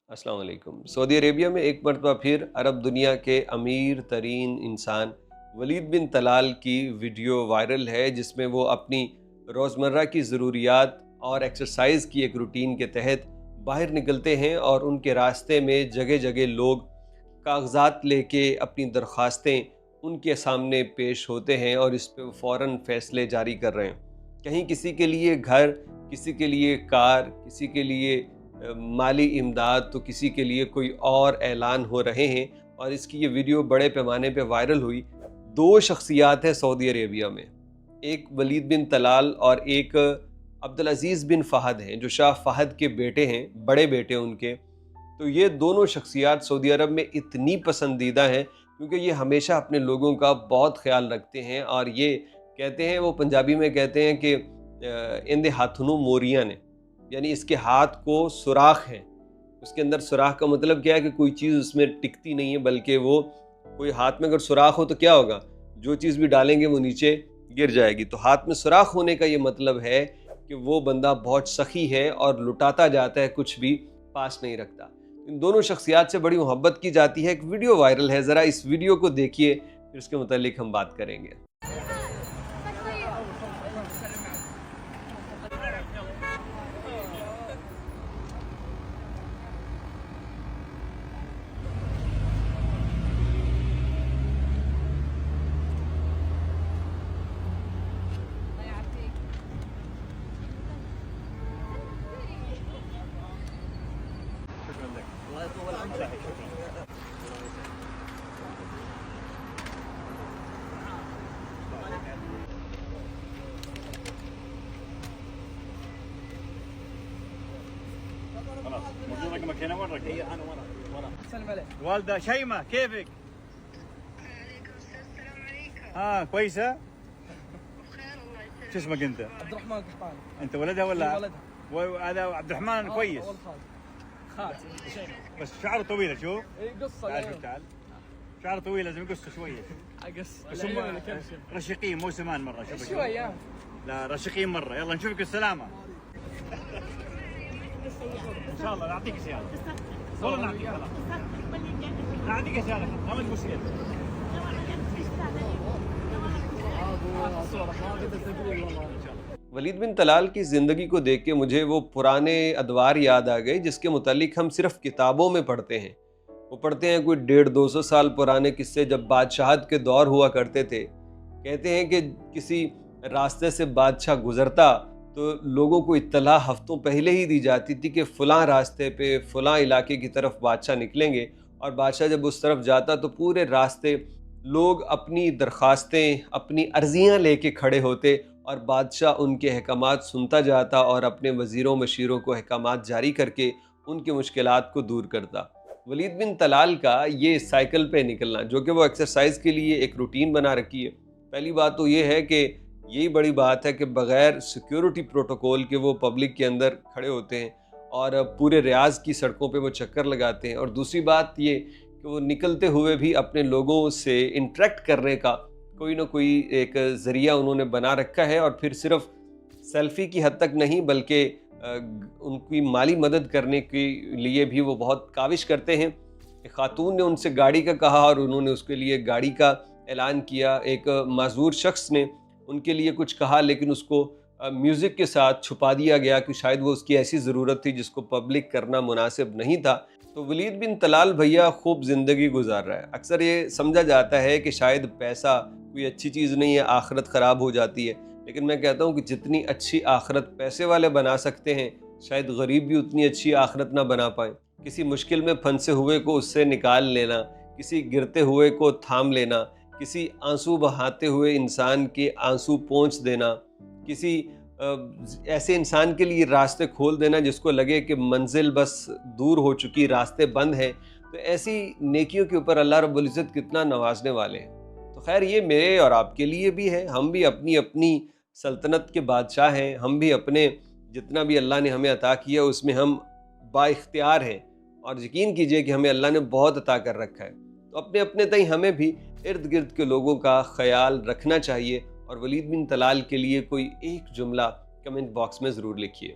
अस्सलाम वालेकुम। Saudi Arabia में एक मरतबा फिर अरब दुनिया के अमीर तरीन इंसान वलीद बिन तलाल की वीडियो वायरल है, जिसमें वो अपनी रोज़मर्रा की ज़रूरियात और एक्सरसाइज की एक रूटीन के तहत बाहर निकलते हैं और उनके रास्ते में जगह जगह लोग कागजात लेके अपनी दरख्वास्तें उनके सामने पेश होते हैं और इस पे फ़ौरन फ़ैसले जारी कर रहे हैं। कहीं किसी के लिए घर, किसी के लिए कार, किसी के लिए माली इमदाद, तो किसी के लिए कोई और ऐलान हो रहे हैं। और इसकी ये वीडियो बड़े पैमाने पे वायरल हुई। दो शख्सियात हैं सऊदी अरेबिया में, एक वलीद बिन तलाल और एक अब्दुल अज़ीज़ बिन फ़हद हैं, जो शाह फ़हद के बेटे हैं, बड़े बेटे उनके। तो ये दोनों शख्सियात सऊदी अरब में इतनी पसंदीदा हैं क्योंकि ये हमेशा अपने लोगों का बहुत ख्याल रखते हैं। और ये कहते हैं, वो पंजाबी में कहते हैं कि इंदे हाथनू मोरियां ने, यानी इसके हाथ को सुराख है। उसके अंदर सुराख का मतलब क्या है कि कोई चीज़ उसमें टिकती नहीं है, बल्कि वो कोई हाथ में अगर सुराख हो तो क्या होगा, जो चीज़ भी डालेंगे वो नीचे गिर जाएगी। तो हाथ में सुराख होने का ये मतलब है कि वो बंदा बहुत सखी है और लुटाता जाता है, कुछ भी पास नहीं रखता। इन दोनों शख्सियात से बड़ी मोहब्बत की जाती है। एक वीडियो वायरल है, ज़रा इस वीडियो को देखिए, फिर उसके मुतालिक हम बात करेंगे। الله يطول عمرك. خلاص موجود رقمك هنا، وين رقمك؟ اي انا ورا سلم عليك. والدة شيماء كيفك؟ وعليكم السلام عليكم. كويسة؟ بخير الله يسلمك. شو اسمك انت؟ عبد الرحمن قحطاني. انت ولدها ولا؟ ولدها. هذا عبد الرحمن كويس اول خالد شيماء. بس شعره طويل. شوف اي قصه تعال شوف تعال، شعره طويل لازم يقصه شوية. قص بس هم رشيقين مو سمان مرة. شوف شوي لا رشيقين مرة. يلا نشوفك بالسلامة ان شاء الله. نعطيك سيارة والله، نعطيك خلاص، نعطيك سيارة ما تقول سيارة. वलीद बिन तलाल की ज़िंदगी को देख के मुझे वो पुराने अदवार याद आ गए, जिसके मुतालिक हम सिर्फ़ किताबों में पढ़ते हैं। वो पढ़ते हैं कोई 150-200 साल पुराने किस्से, जब बादशाहत के दौर हुआ करते थे। कहते हैं कि किसी रास्ते से बादशाह गुज़रता तो लोगों को इत्तला हफ्तों पहले ही दी जाती थी कि फ़लाँ रास्ते पे फ़लाँ इलाके की तरफ बादशाह निकलेंगे। और बादशाह जब उस तरफ जाता तो पूरे रास्ते लोग अपनी दरख्वास्तें, अपनी अर्ज़ियाँ लेके खड़े होते और बादशाह उनके अहकामात सुनता जाता और अपने वज़ीरों मशीरों को अहकामात जारी करके उनकी मुश्किलात को दूर करता। वलीद बिन तलाल का ये साइकिल पे निकलना, जो कि वो एक्सरसाइज के लिए एक रूटीन बना रखी है। पहली बात तो ये है कि यही बड़ी बात है कि बग़ैर सिक्योरिटी प्रोटोकॉल के वो पब्लिक के अंदर खड़े होते हैं और पूरे रियाज़ की सड़कों पे वो चक्कर लगाते हैं। और दूसरी बात ये कि वो निकलते हुए भी अपने लोगों से इंटरेक्ट करने का कोई ना कोई एक ज़रिया उन्होंने बना रखा है। और फिर सिर्फ सेल्फ़ी की हद तक नहीं, बल्कि उनकी माली मदद करने के लिए भी वो बहुत काविश करते हैं। एक खातून ने उनसे गाड़ी का कहा और उन्होंने उसके लिए गाड़ी का ऐलान किया। एक माज़ूर शख्स ने उनके लिए कुछ कहा, लेकिन उसको म्यूज़िक के साथ छुपा दिया गया कि शायद वो उसकी ऐसी ज़रूरत थी जिसको पब्लिक करना मुनासिब नहीं था। तो वलीद बिन तलाल भैया खूब ज़िंदगी गुजार रहा है। अक्सर ये समझा जाता है कि शायद पैसा कोई अच्छी चीज़ नहीं है, आखिरत ख़राब हो जाती है। लेकिन मैं कहता हूँ कि जितनी अच्छी आखिरत पैसे वाले बना सकते हैं, शायद गरीब भी उतनी अच्छी आखिरत ना बना पाए। किसी मुश्किल में फंसे हुए को उससे निकाल लेना, किसी गिरते हुए को थाम लेना, किसी आंसू बहाते हुए इंसान के आंसू पोंछ देना, किसी ऐसे इंसान के लिए रास्ते खोल देना जिसको लगे कि मंजिल बस दूर हो चुकी, रास्ते बंद हैं। तो ऐसी नेकियों के ऊपर अल्लाह रब्बुल इज़्ज़त कितना नवाजने वाले हैं। तो खैर, ये मेरे और आपके लिए भी है। हम भी अपनी अपनी सल्तनत के बादशाह हैं। हम भी अपने जितना भी अल्लाह ने हमें अता किया उसमें हम बाइख्तियार हैं। और यकीन कीजिए कि हमें अल्लाह ने बहुत अता कर रखा है। तो अपने अपने तय हमें भी इर्द गिर्द के लोगों का ख्याल रखना चाहिए। और वलीद बिन तलाल के लिए कोई एक जुमला कमेंट बॉक्स में ज़रूर लिखिए।